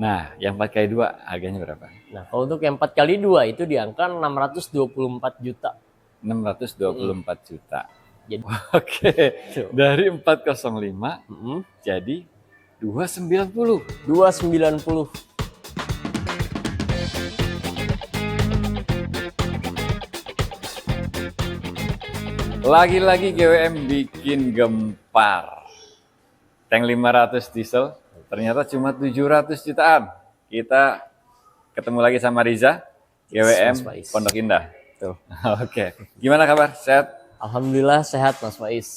Nah, yang 4x2 harganya berapa? Nah, kalau untuk yang 4x2 itu di angka 624 juta. 624 juta. Jadi, Oke, tuh. dari 405 Mm-mm. jadi 290. 290. Lagi-lagi GWM bikin gempar. Tank 500 diesel ternyata cuma 700 jutaan. Kita ketemu lagi sama Riza, GWM Mas Faiz. Pondok Indah. Tuh. Oke, gimana kabar? Sehat? Alhamdulillah sehat Mas Faiz.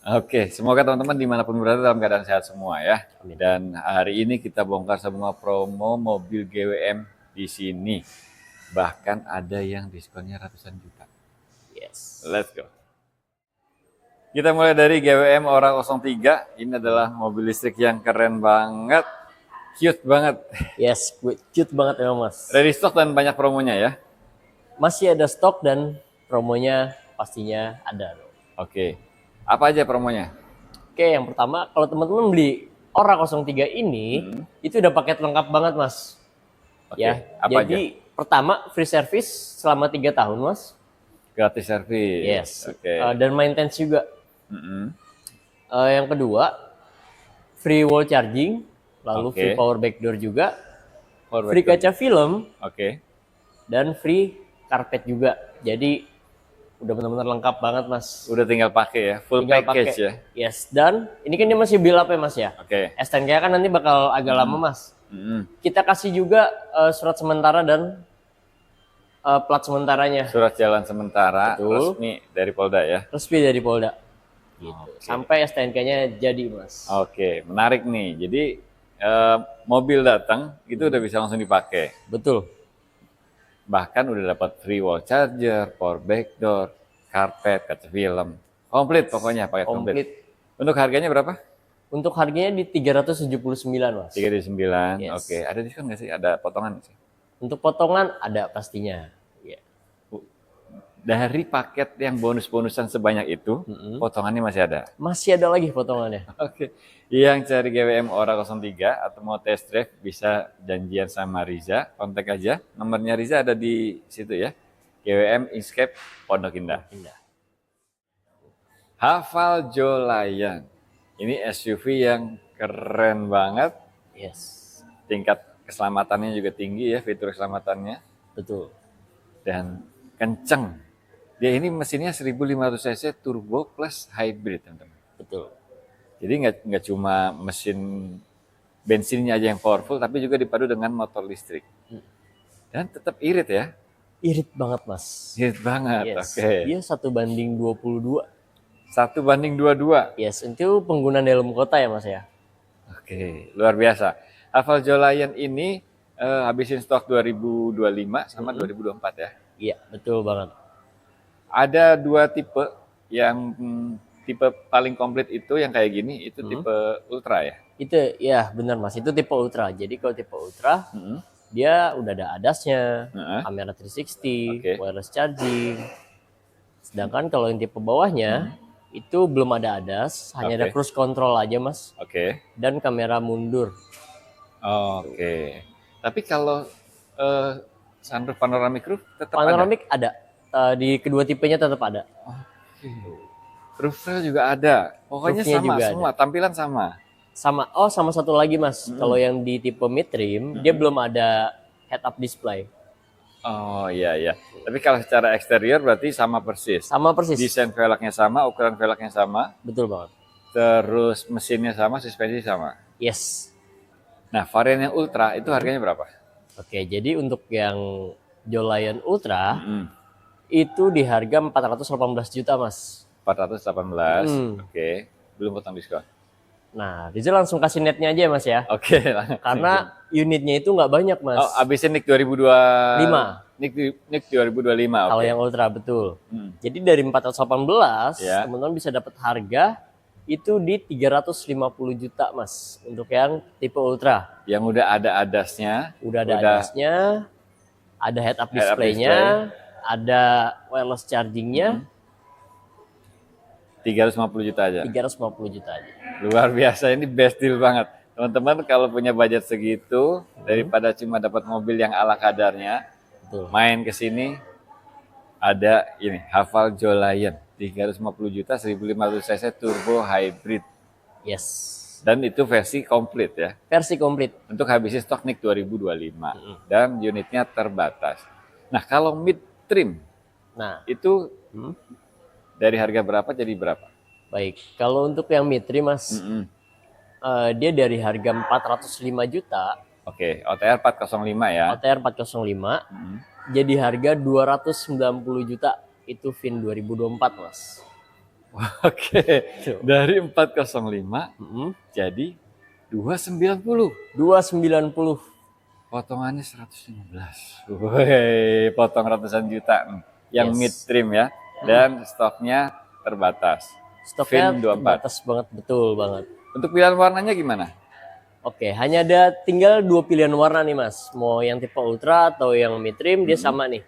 Oke, semoga teman-teman dimanapun berada dalam keadaan sehat semua ya. Amin. Dan hari ini kita bongkar semua promo mobil GWM di sini. Bahkan ada yang diskonnya ratusan juta. Yes. Let's go. Kita mulai dari GWM Ora 03. Ini adalah mobil listrik yang keren banget, cute banget. Yes, cute banget memang Mas. Ready stock dan banyak promonya ya. Masih ada stok dan promonya pastinya ada. Oke, apa aja promonya? Oke, yang pertama kalau teman-teman beli Ora 03 ini itu udah paket lengkap banget Mas. Oke, Ya, apa jadi pertama free service selama 3 tahun Mas. Gratis servis. Yes. Oke. Dan maintenance juga. Yang kedua free wall charging, lalu Oke. free power back door juga, Forward free to- kaca film, Oke. dan free karpet juga. Jadi udah benar-benar lengkap banget Mas. Udah tinggal pakai ya, full Tinggal package pakai. ya. Yes, dan ini kan dia masih build up ya Mas ya. Oke. STNK kan nanti bakal agak lama Mas. Mm-mm. Kita kasih juga surat sementara dan plat sementaranya Surat jalan sementara Betul. resmi dari Polda ya. resmi dari Polda. Gitu. Sampai STNK-nya jadi Mas. Oke, menarik nih. Jadi mobil datang itu udah bisa langsung dipakai. Betul. Bahkan udah dapat free wall charger, power back door, karpet, kaca film. Komplit pokoknya pakai komplit. Komplit. Untuk harganya berapa? Untuk harganya di 379 Mas. 39. Yes. Oke, ada diskon nggak sih? Ada potongan nggak sih? Untuk potongan ada pastinya. Ya. Dari paket yang bonus-bonusan sebanyak itu, potongannya masih ada. Masih ada lagi potongannya. Oke, yang cari GWM Ora 03 atau mau test drive bisa janjian sama Riza, kontak aja. Nomornya Riza ada di situ ya. GWM Inkscape Pondok Indah. Indah. Hafal Jolayan. Ini SUV yang keren banget. Yes. Tingkat keselamatannya juga tinggi ya, fitur keselamatannya. Betul. Dan kenceng. Dia ini mesinnya 1500 cc turbo plus hybrid, teman-teman. Betul. Jadi nggak cuma mesin bensinnya aja yang powerful, tapi juga dipadu dengan motor listrik. Dan tetap irit ya. Irit banget Mas. Irit banget, Yes. oke. Dia 1:22. 1:22. Yes, itu pengguna dalam kota ya Mas ya. Oke, luar biasa. Hafal Jolayan ini habisin stok 2025 sama 2024 ya. Iya, betul banget. Ada dua tipe, yang tipe paling komplit itu yang kayak gini, itu tipe Ultra ya. Itu ya benar Mas, itu tipe Ultra. Jadi kalau tipe Ultra dia udah ada ADAS-nya, Heeh. kamera 360, Oke. wireless charging. Sedangkan kalau yang tipe bawahnya itu belum ada ADAS, hanya ada Oke. cruise control aja Mas, Oke. dan kamera mundur. Oke. Tapi kalau sunroof panoramic roof tetap ada. Panoramic ada. Di kedua tipenya tetap ada. Roof rail juga ada. Pokoknya Roofnya sama juga semua, tampilan sama. Sama satu lagi Mas, kalau yang di tipe mid trim dia belum ada head up display. Oh iya iya. Tapi kalau secara eksterior berarti sama persis. Sama persis. Desain velgnya sama, ukuran velgnya sama, Betul banget. terus mesinnya sama, suspensi sama. Yes. Nah, varian yang Ultra itu harganya berapa? Oke, jadi untuk yang Jolayan Ultra Hmm, itu di harga 418 juta Mas. 418. Oke. Belum potong diskon. Nah, Rizal langsung kasih netnya aja Mas ya. Oke. Karena unitnya itu nggak banyak Mas. Oh, abisin NIK 2025. 5. NIK 2025. Kalau Oke. yang Ultra betul. Jadi dari 418 Ya. teman-teman bisa dapat harga itu di 350 juta Mas untuk yang tipe Ultra. Yang udah ada ADAS-nya. Udah ada ADAS-nya, ada head up display-nya, ada wireless charging-nya, 350 juta aja. 350 juta aja. Luar biasa, ini best deal banget. Teman-teman kalau punya budget segitu, daripada cuma dapat mobil yang ala kadarnya, Betul. main ke sini ada ini, Haval Jolion 350 juta 1500 cc turbo hybrid. Yes. Dan itu versi komplit ya. Versi komplit. Untuk habisi stok NIK 2025 dan unitnya terbatas. Nah, kalau mid trim Nah, itu dari harga berapa jadi berapa? baik. Kalau untuk yang Mitri Mas, dia dari harga 405 juta, Oke, OTR 405 ya. OTR 405, jadi harga 290 juta itu VIN 2024 Mas. Oke, dari 405 jadi 290. 290. Potongannya 115. Woi, potong ratusan juta. Yang Yes. mid trim ya. Dan stoknya terbatas. Stoknya VIN 24. terbatas banget, betul banget. Untuk pilihan warnanya gimana? Oke, hanya ada tinggal 2 pilihan warna nih Mas. Mau yang tipe ultra atau yang mid trim dia sama nih.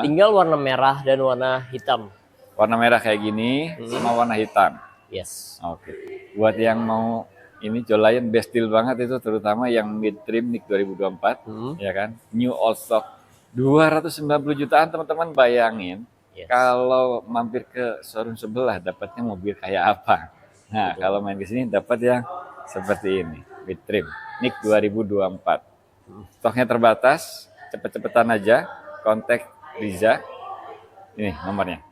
Tinggal warna merah dan warna hitam. Warna merah kayak gini sama warna hitam. Yes. Oke. Buat yang mau ini Jolion best deal banget itu, terutama yang mid trim NIK 2024 ya kan. New old stock 290 jutaan teman-teman, bayangin. Yes. Kalau mampir ke showroom sebelah dapatnya mobil kayak apa? Nah, kalau main ke sini dapat yang seperti ini, mid trim NIK 2024. Stoknya terbatas, cepet-cepetan aja kontak Riza. Ini nomornya.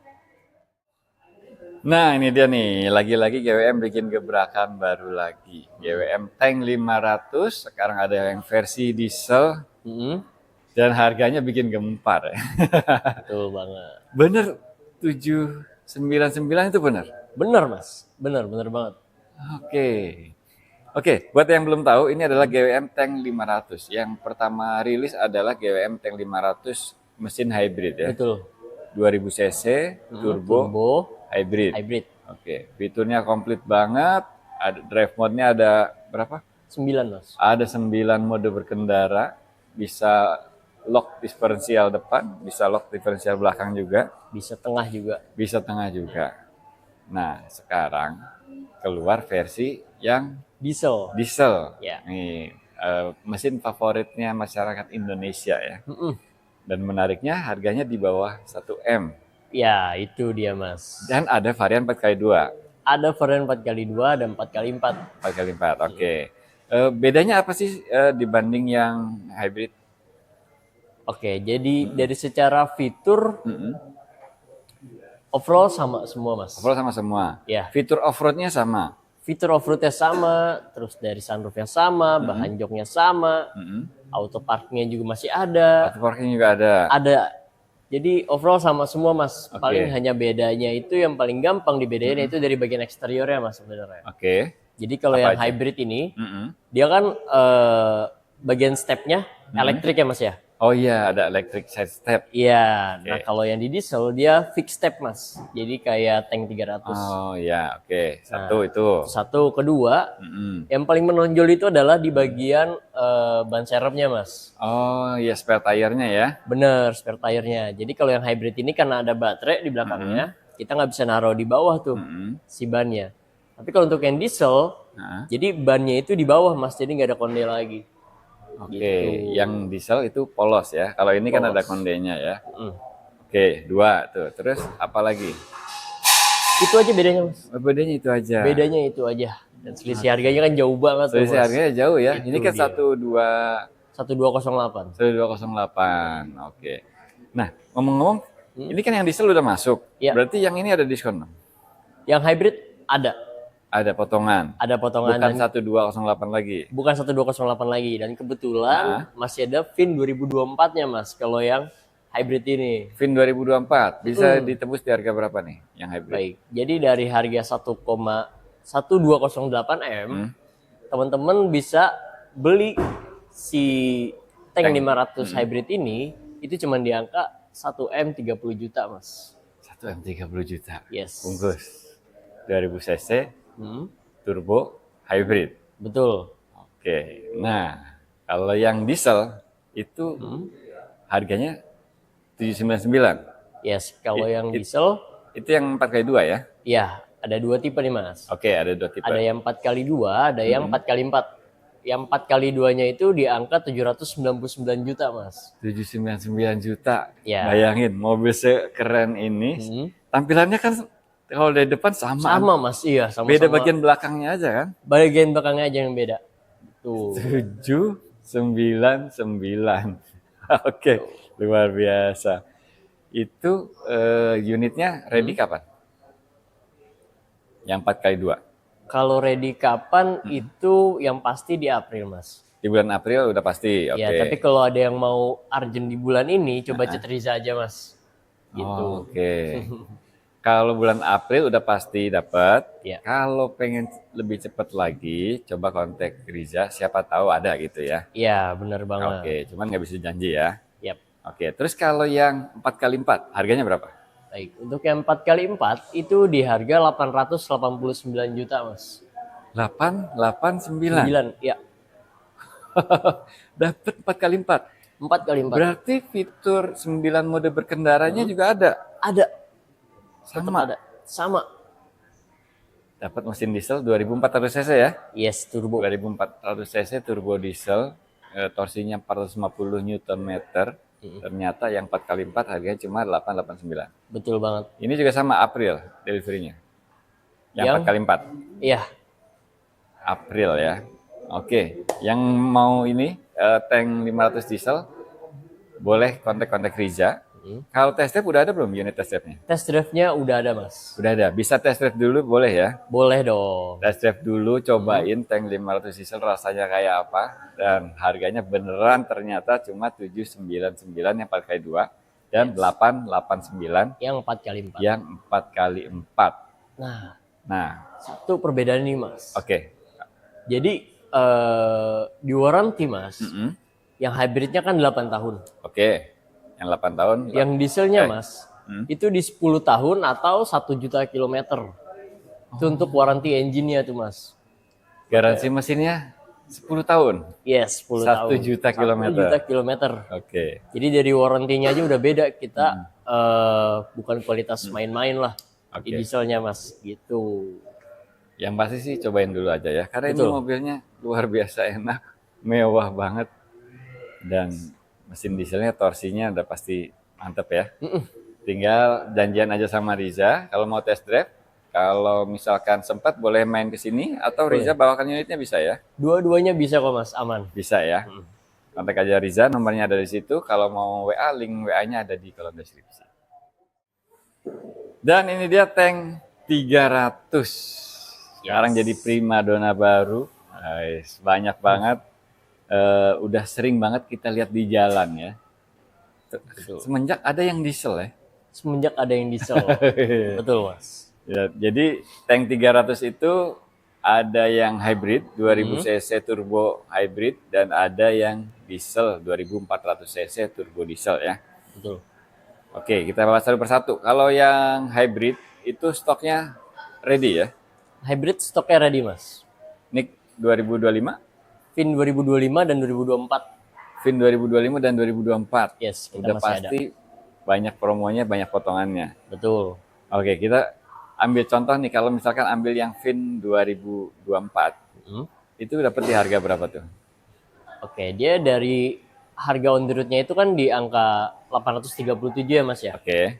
Nah, ini dia nih, lagi-lagi GWM bikin gebrakan baru lagi. GWM Tank 500, sekarang ada yang versi diesel, dan harganya bikin gempar ya. Betul banget. Bener, 799 itu bener? Bener Mas, bener banget. Oke, buat yang belum tahu, ini adalah GWM Tank 500. Yang pertama rilis adalah GWM Tank 500 mesin hybrid ya. Betul. 2000 cc, turbo, hybrid. Oke, fiturnya komplit banget. Ada drive mode-nya ada berapa? 9 Mas. Ada 9 mode berkendara. Bisa lock diferensial depan, bisa lock diferensial belakang juga, Bisa tengah juga. bisa tengah juga. Nah, sekarang keluar versi yang Diesel. diesel. Ya. Nih, mesin favoritnya masyarakat Indonesia ya. Dan menariknya harganya di bawah 1 M. Ya, itu dia Mas. Dan ada varian 4x2. Ada varian 4x2 dan 4x4. 4x4, oke. Bedanya apa sih dibanding yang hybrid? Oke, jadi dari secara fitur overall sama semua Mas. Overall sama semua. Ya. Fitur off-roadnya sama. Fitur off-roadnya sama, terus dari sunroofnya sama, bahan joknya sama, auto parkingnya juga masih ada. Auto parking juga ada. Ada. Jadi overall sama semua Mas. Paling hanya bedanya itu yang paling gampang dibedain itu dari bagian eksteriornya Mas sebenarnya. Oke. Jadi kalau yang hybrid ini, dia kan bagian stepnya elektrik ya Mas ya. Oh iya, ada electric side step. Iya. Nah kalau yang di diesel dia fixed step Mas. Jadi kayak tank 300. Oh iya, oke. Satu itu. Satu, kedua, yang paling menonjol itu adalah di bagian ban serepnya Mas. Oh iya, spare tire-nya ya. Bener, spare tire-nya. Jadi kalau yang hybrid ini karena ada baterai di belakangnya, kita nggak bisa naruh di bawah tuh si bannya. Tapi kalau untuk yang diesel, jadi bannya itu di bawah Mas, jadi nggak ada konde lagi. Oke, yang diesel itu polos ya. Kalau ini kan ada kondenya ya. Oke, 2 tuh. Terus apa lagi? Itu aja bedanya Mas. Oh, bedanya itu aja. Bedanya itu aja. Dan selisih harganya kan jauh banget tuh Selisih Mas. harganya jauh ya. Itu Ini kan dia. 1208. 1208. 1208. Oke. Nah, ngomong-ngomong, ini kan yang diesel udah masuk. Iya. Berarti yang ini ada diskon dong? Yang hybrid ada. Ada potongan. Ada potongan Bukan dan 1208 lagi. bukan 1208 lagi. Dan kebetulan masih ada VIN 2024-nya Mas. Kalau yang hybrid ini. VIN 2024 bisa ditebus di harga berapa nih yang hybrid? Baik. Jadi dari harga 1,1208 M, teman-teman bisa beli si tank 500 hybrid ini itu cuma di angka 1 M 30 juta Mas. 1 M 30 juta. Yes. Bungkus. 2000 cc turbo hybrid. Betul. Oke. Nah, kalau yang diesel itu harganya 799. Yes. Kalau yang diesel, Itu yang 4x2 ya? ya ada 2 tipe nih Mas. Oke, ada 2 tipe. Ada yang 4x2, ada yang 4x4. Yang 4 kali 2-nya itu di angka 799 juta, Mas. 799 juta. Ya. Bayangin, mobil sekeren ini, tampilannya kan kalau dari depan sama. Sama, Mas. Iya, sama-sama. Beda bagian belakangnya aja kan? Bagian belakangnya aja yang beda. Tuh. 799. Oke, luar biasa. Itu unitnya ready kapan? Yang 4 kali 2. Kalau ready kapan itu yang pasti di April, Mas. Di bulan April udah pasti. Oke. Ya, tapi kalau ada yang mau urgent di bulan ini, coba chat Riza aja, Mas. Gitu. Oke. Kalau bulan April udah pasti dapat. Ya. Kalau pengen lebih cepat lagi, coba kontak Riza. Siapa tahu ada gitu ya. Iya, benar banget. Oke, cuman nggak bisa janji ya. Yap. Oke, terus kalau yang 4 kali 4, harganya berapa? Baik, untuk yang 4 kali 4 itu di harga 889 juta, Mas. 889. 9, ya. Dapat 4 kali 4. 4 kali 4. Berarti fitur 9 mode berkendaranya juga ada. Ada. Sama. Ada. Sama. Dapat mesin diesel 2400 cc ya. Yes, turbo. 2400 cc turbo diesel, torsinya 450 Nm. Ternyata yang 4 kali 4 harganya cuma 889. Betul banget. Ini juga sama April deliverynya. Yang 4 kali 4. Iya. April ya. Oke, yang mau ini tank 500 diesel boleh kontak Riza. Kalau test drive udah ada belum unit test drive-nya? Test drive-nya udah ada, Mas. Udah ada. Bisa test drive dulu boleh ya? Boleh dong. Test drive dulu, cobain tank 500 diesel rasanya kayak apa, dan harganya beneran ternyata cuma 799 yang 4 kali 2 dan 889 yang 4 kali 4. Yang 4 kali 4. Nah, satu perbedaan nih, Mas. Oke. Jadi di warranty, Mas, yang hybridnya kan 8 tahun. Oke. Yang 8 tahun. Yang dieselnya, Mas, itu di 10 tahun atau 1 juta kilometer. Itu untuk warranty engine-nya tuh, Mas. Garansi mesinnya 10 tahun? Yes, 10 tahun. 1 juta kilometer. 1 juta kilometer. Oke. Jadi dari warranty-nya aja udah beda. Kita bukan kualitas main-main lah di dieselnya, Mas. Gitu. Yang pasti sih cobain dulu aja ya. Karena Betul. ini mobilnya luar biasa enak. Mewah banget. Dan mesin dieselnya, torsinya udah pasti mantep ya. Tinggal janjian aja sama Riza. Kalau mau test drive, kalau misalkan sempat boleh main ke sini. Atau Riza bawakan unitnya bisa ya? Dua-duanya bisa kok, Mas. Aman. Bisa ya. Kontak aja Riza, nomornya ada di situ. Kalau mau WA, link WA-nya ada di kolom deskripsi. Dan ini dia tank 300. Sekarang jadi primadona baru. Banyak banget. Udah sering banget kita lihat di jalan ya. Semenjak ada yang diesel ya. Semenjak ada yang diesel. Betul, Mas. Ya, jadi tank 300 itu ada yang hybrid 2000 cc turbo hybrid dan ada yang diesel 2400 cc turbo diesel ya. Betul. Oke, kita bahas satu persatu. Kalau yang hybrid itu stoknya ready ya? Hybrid stoknya ready, Mas. NIK 2025? VIN 2025 dan 2024. VIN 2025 dan 2024. Yes, kita udah masih pasti ada. Banyak promonya, banyak potongannya. Betul. Oke, kita ambil contoh nih. Kalau misalkan ambil yang VIN 2024, itu dapat di harga berapa tuh? Oke, dia dari harga on the road-nya itu kan di angka 837 ya, Mas ya? Oke.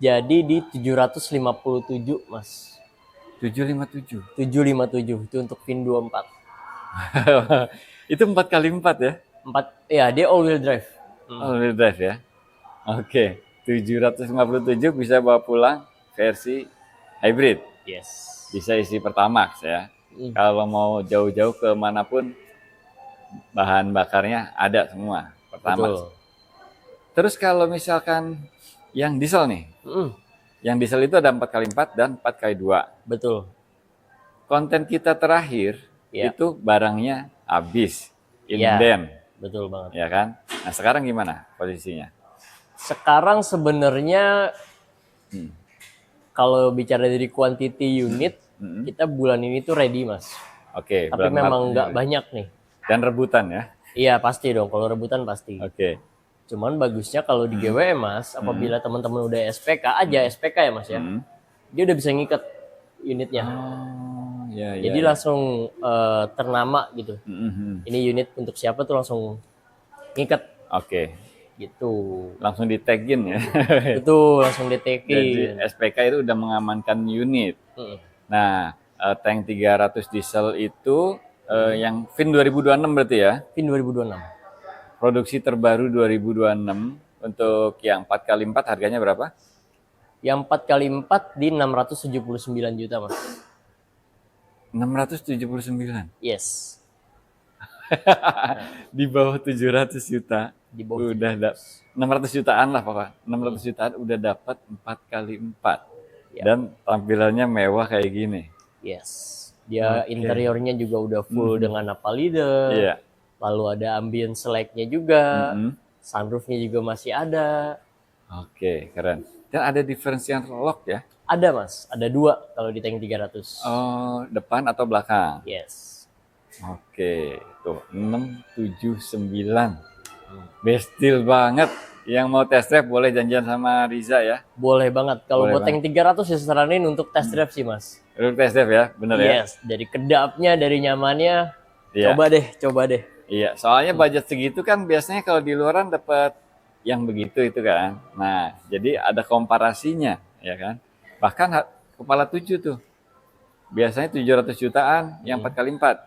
Jadi di 757, Mas. 757. 757 itu untuk VIN 24. Itu 4 kali 4 ya? 4, ya dia all wheel drive. All wheel drive ya? Oke, 757 bisa bawa pulang versi hybrid. Yes. Bisa isi Pertamax ya. Kalau mau jauh-jauh ke manapun, bahan bakarnya ada semua Pertamax. Betul. Terus kalau misalkan yang diesel nih, yang diesel itu ada 4 kali 4 dan 4 kali 2. Betul. Konten kita terakhir itu barangnya habis, inden. Betul banget. Ya kan? Nah sekarang gimana posisinya? Sekarang sebenarnya kalau bicara dari quantity unit, kita bulan ini tuh ready, Mas. Oke. Tapi memang nggak banyak nih. Dan rebutan ya? Iya pasti dong, kalau rebutan pasti. Oke. Cuman bagusnya kalau di GWM, Mas, apabila teman-teman udah SPK aja, SPK ya, Mas ya, dia udah bisa ngikat unitnya. Oh, ya, Jadi ya. langsung ternama gitu. Ini unit untuk siapa tuh langsung ngikat Oke, gitu. langsung di tagin ya. Betul, langsung Jadi ditekin. SPK itu udah mengamankan unit. Mm. Nah, tank 300 diesel itu yang VIN 2026 berarti ya. VIN 2026. Produksi terbaru 2026 untuk yang 4x4 harganya berapa? Yang 4x4 di 679 juta, Mas. 679. Yes. Di bawah 700 juta. Di bawah Udah 600 jutaan lah pokoknya. 600 jutaan udah dapat 4x4. Ya. Dan tampilannya mewah kayak gini. Yes. Dia interiornya juga udah full dengan apa leader. Iya. Lalu ada ambient select-nya juga. Mm-mm. Sunroofnya juga masih ada. Oke, keren. Dan ada differential lock ya. Ada, Mas. Ada 2 kalau di tank 300. Oh, depan atau belakang? Yes. Oke, tuh 679. Bestil banget. Yang mau test drive boleh janjian sama Riza ya. Boleh banget. Kalau Boleh buat tank 300 ya saranin untuk test drive sih, Mas. Untuk test drive ya, bener ya? Yes. Dari kedapnya, dari nyamannya. Iya. Coba deh. Iya, soalnya budget segitu kan biasanya kalau di luaran dapat yang begitu itu kan. Nah, jadi ada komparasinya, ya kan? Bahkan kepala 7 tuh. Biasanya 700 jutaan yang 4x4.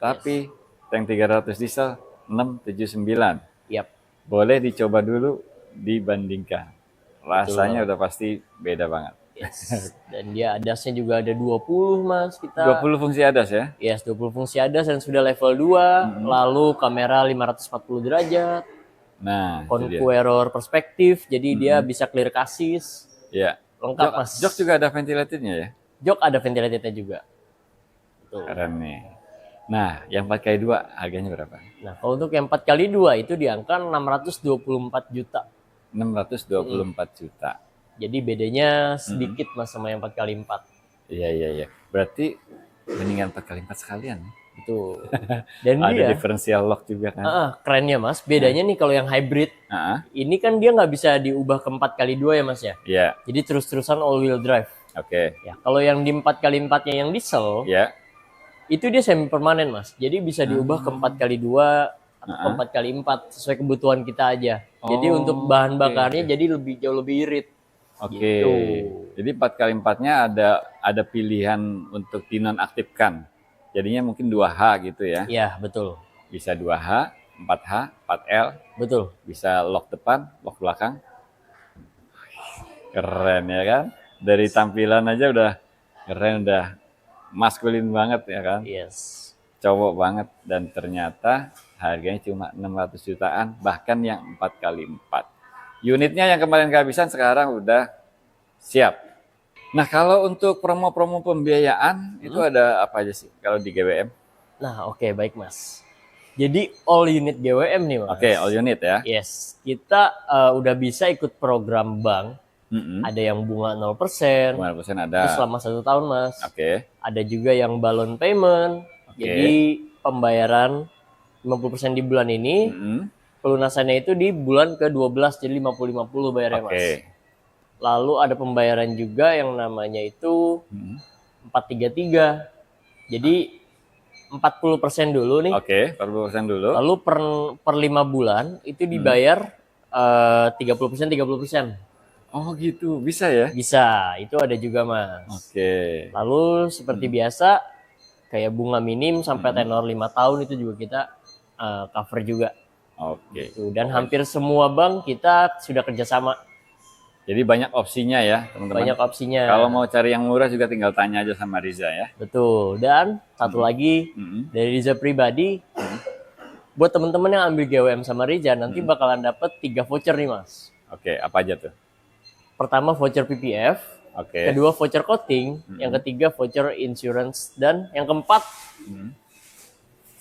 Tapi tank 300 diesel 679. Yap. Boleh dicoba dulu dibandingkan. Rasanya udah pasti beda banget. Yes. Dan dia ADAS-nya juga ada 20, Mas, kita. 20 fungsi ADAS ya? Yes, 20 fungsi ADAS dan sudah level 2. Lalu kamera 540 derajat. Nah, itu dia. Conqueror perspektif, jadi dia bisa clear kasis. Iya. Lengkap, Mas. Jok juga ada ventilatornya ya? Jok ada ventilatornya juga. Tuh. Keren nih. Nah, yang 4x2 harganya berapa? Nah, kalau untuk yang 4x2 itu di angka 624 juta. 624 juta. Jadi bedanya sedikit, Mas, sama yang 4x4. Iya. Berarti mendingan 4x4 sekalian. Betul. Dan Ada dia differential lock juga kan? kerennya, Mas, bedanya nih kalau yang hybrid, ini kan dia nggak bisa diubah ke 4x2 ya, Mas ya. Iya. Jadi terus-terusan all wheel drive. Oke. Ya, kalau yang di 4x4-nya yang diesel, Ya. itu dia semi permanen, Mas. Jadi bisa diubah ke 4x2 atau ke 4x4 sesuai kebutuhan kita aja. Jadi untuk bahan bakarnya jadi jauh lebih irit. Oke. Gitu. Jadi 4x4-nya ada pilihan untuk dinonaktifkan. Jadinya mungkin 2H gitu ya. Iya, betul. Bisa 2H, 4H, 4L, Betul. bisa lock depan, lock belakang. Keren ya kan? Dari tampilan aja udah keren, udah maskulin banget ya kan? Yes. Cowok banget, dan ternyata harganya cuma 600 jutaan, bahkan yang 4x4. Unitnya yang kemarin kehabisan sekarang udah siap. Nah, kalau untuk promo-promo pembiayaan itu ada apa aja sih kalau di GWM? Nah, oke, baik, Mas. Jadi all unit GWM nih, Mas. Oke, all unit ya. Yes, kita udah bisa ikut program bank. Ada yang bunga 0%. 5% Itu ada. selama 1 tahun, Mas. Oke. Ada juga yang balloon payment. Jadi pembayaran 50% di bulan ini, pelunasannya itu di bulan ke-12, jadi 50-50 bayarnya, Mas. Oke. Lalu ada pembayaran juga yang namanya itu 433. Jadi 40% dulu nih. Oke, 40% dulu. Lalu per 5 bulan itu dibayar 30%. Oh gitu, bisa ya? Bisa, itu ada juga, Mas. Oke. Lalu seperti biasa, kayak bunga minim sampai tenor 5 tahun itu juga kita cover juga. Oke. Tuh, dan hampir semua bank kita sudah kerjasama. Jadi banyak opsinya ya, teman-teman. Banyak opsinya. Kalau mau cari yang murah juga tinggal tanya aja sama Riza ya. Betul. Dan satu lagi dari Riza pribadi, buat teman-teman yang ambil GWM sama Riza nanti bakalan dapet 3 voucher nih, Mas. Oke, apa aja tuh? Pertama voucher PPF, Oke. kedua voucher coating, yang ketiga voucher insurance, dan yang keempat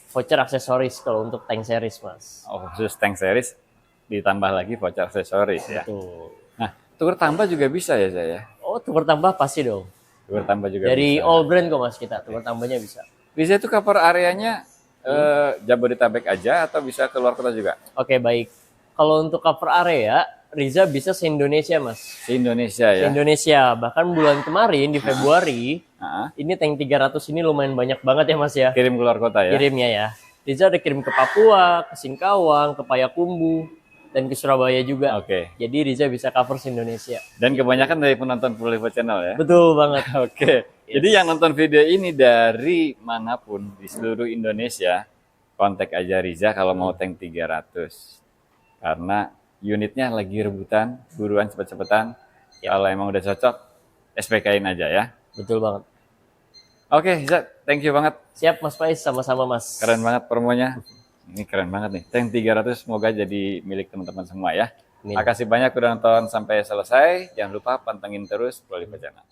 voucher aksesoris kalau untuk tank series, Mas. Oh, khusus tank series ditambah lagi voucher aksesoris ya. Tuh. Nah, tukar tambah juga bisa ya saya. Oh, tukar tambah pasti dong. Tukar tambah juga Dari bisa. all brand kok, Mas, kita tukar tambahnya bisa. Riza itu cover areanya Jabodetabek aja atau bisa keluar kota juga? Oke, baik. Kalau untuk cover area, Riza bisa se-Indonesia, Mas. Di Indonesia ya. Se-Indonesia. Bahkan bulan kemarin di Februari, ini tank 300 ini lumayan banyak banget ya, Mas ya. Kirim keluar kota ya. Kirimnya ya. Riza ada kirim ke Papua, ke Singkawang, ke Payakumbuh, dan ke Surabaya juga. Oke. Jadi Riza bisa cover se-Indonesia. Dan kebanyakan dari penonton Prolivo Channel ya. Betul banget. Oke. Jadi yang nonton video ini dari manapun di seluruh Indonesia, kontak aja Riza kalau mau tank 300. Karena unitnya lagi rebutan, buruan cepet-cepetan. Kalau emang udah cocok, SPK-in aja ya. Betul banget. Oke, Riza, thank you banget. Siap Mas Faiz, sama-sama Mas. Keren banget promonya. Ini keren banget nih. Tank 300 semoga jadi milik teman-teman semua ya. Amin. Makasih banyak udah nonton sampai selesai. Jangan lupa pantengin terus Prolivo Channel.